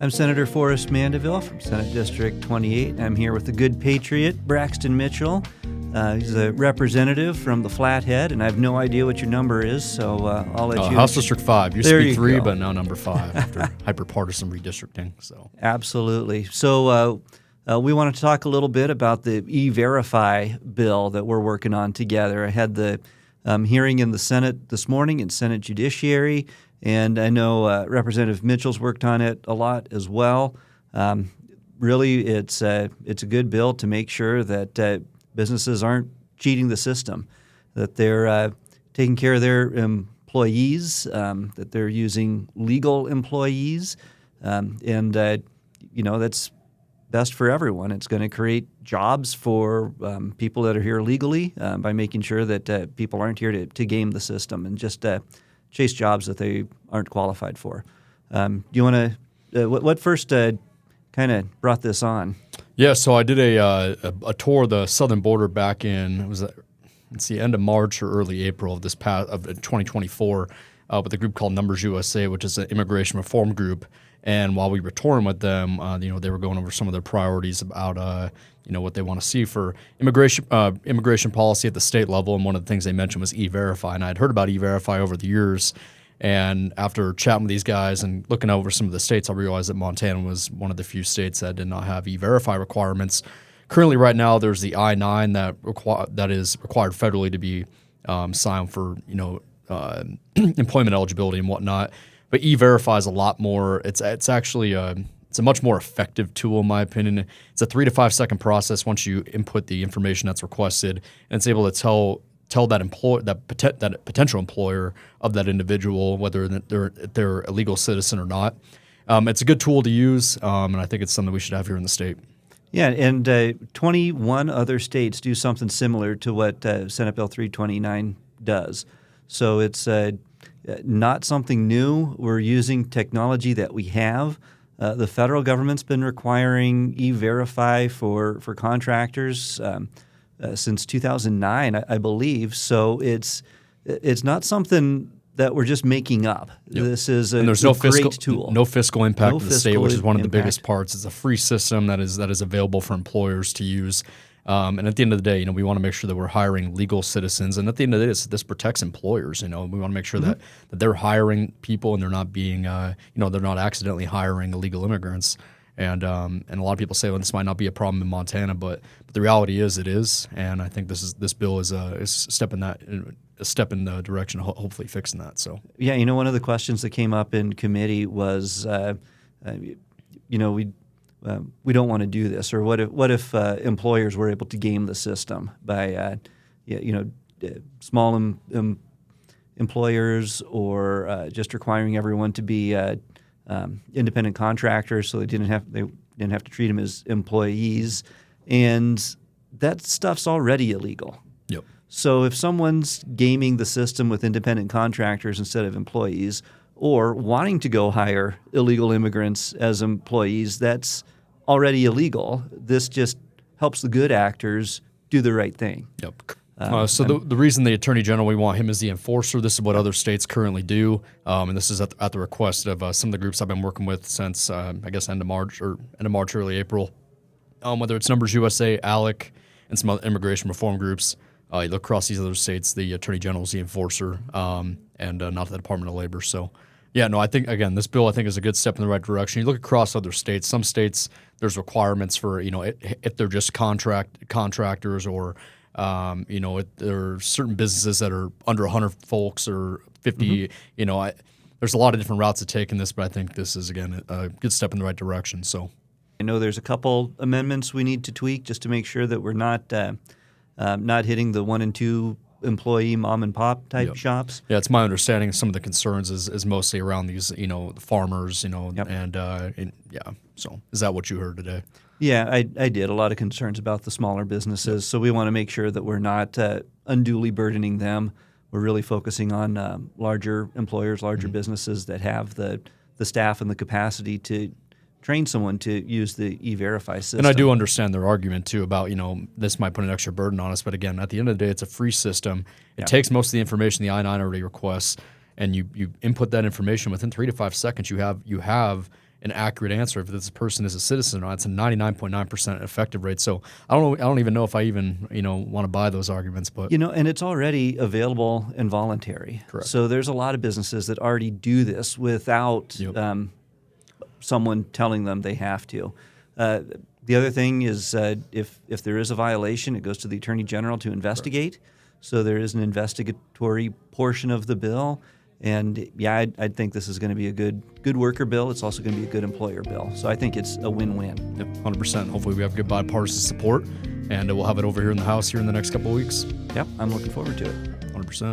I'm Senator Forrest Mandeville from Senate District 28. I'm here with the good patriot, Braxton Mitchell. He's a representative from the Flathead, and I have no idea what your number is, so I'll let you... House District 5. Used to be 3, go. but now number 5 after hyper-partisan redistricting. So Absolutely. So we want to talk a little bit about the E-Verify bill that we're working on together. I had the hearing in the Senate this morning in Senate Judiciary, and I know Representative Mitchell's worked on it a lot as well. Really, it's a good bill to make sure that businesses aren't cheating the system, that they're taking care of their employees, that they're using legal employees, and that's best for everyone. It's going to create jobs for people that are here legally by making sure that people aren't here to game the system and just chase jobs that they aren't qualified for. Do you want to? What first kind of brought this on? Yeah, so I did a tour of the southern border back in it's the end of March or early April of 2024 with a group called Numbers USA, which is an immigration reform group. And while we were touring with them, they were going over some of their priorities about what they want to see for immigration policy at the state level. And one of the things they mentioned was E-Verify. And I'd heard about E-Verify over the years. And after chatting with these guys and looking over some of the states, I realized that Montana was one of the few states that did not have E-Verify requirements. Currently, right now, there's the I-9 that is required federally to be signed for employment eligibility and whatnot. But E-Verify is a lot more. It's actually it's a much more effective tool, in my opinion. It's a 3 to 5 second process once you input the information that's requested, and it's able to tell that potential employer of that individual whether they're a legal citizen or not. It's a good tool to use, and I think it's something we should have here in the state. Yeah, and 21 other states do something similar to what Senate Bill 329 does. So it's not something new. We're using technology that we have. The federal government's been requiring E-Verify for contractors since 2009, I believe. So it's not something that we're just making up. Yep. This is a great tool. No fiscal impact to the state, which is one of the biggest parts. It's a free system that is available for employers to use. And at the end of the day, we want to make sure that we're hiring legal citizens. And at the end of the day, this protects employers. We want to make sure that they're hiring people and they're not being, they're not accidentally hiring illegal immigrants. And a lot of people say, well, this might not be a problem in Montana, but the reality is it is. And I think this bill is a step in the direction of hopefully fixing that. So yeah, one of the questions that came up in committee was, we don't want to do this, or what if employers were able to game the system by small employers, or just requiring everyone to be independent contractors, so they didn't have to treat them as employees, and that stuff's already illegal. Yep. So if someone's gaming the system with independent contractors instead of employees, or wanting to go hire illegal immigrants as employees, that's already illegal. This just helps the good actors do the right thing. Yep. So the reason the Attorney General, we want him as the enforcer. This is what other states currently do, and this is at the request of some of the groups I've been working with since I guess end of March, early April. Whether it's Numbers USA, ALEC, and some other immigration reform groups. You look across these other states, the Attorney General is the enforcer, and not the Department of Labor. So, yeah, no, I think, again, this bill, I think, is a good step in the right direction. You look across other states. Some states, there's requirements for, if they're just contractors, or, if there are certain businesses that are under 100 folks or 50, there's a lot of different routes to take in this, but I think this is, again, a good step in the right direction. So I know there's a couple amendments we need to tweak just to make sure that we're not hitting the 1 and 2 employee mom and pop type shops. Yeah, it's my understanding some of the concerns is mostly around these, farmers, Yep. and yeah. So is that what you heard today? Yeah, I did. A lot of concerns about the smaller businesses. Yep. So we want to make sure that we're not unduly burdening them. We're really focusing on larger employers, larger businesses that have the staff and the capacity to train someone to use the E-Verify system. And I do understand their argument, too, about, this might put an extra burden on us. But again, at the end of the day, it's a free system. It takes most of the information the I-9 already requests, and you input that information within 3 to 5 seconds. You have an accurate answer if this person is a citizen or not. It's a 99.9% effective rate. So I don't even know if I even want to buy those arguments. But and it's already available and voluntary. Correct. So there's a lot of businesses that already do this without someone telling them they have to. The other thing is if there is a violation, it goes to the Attorney General to investigate. So there is an investigatory portion of the bill. And yeah, I think this is going to be a good worker bill. It's also going to be a good employer bill. So I think it's a win-win. Yep, 100%. Hopefully we have good bipartisan support, and we'll have it over here in the House here in the next couple of weeks. Yep, I'm looking forward to it. 100%.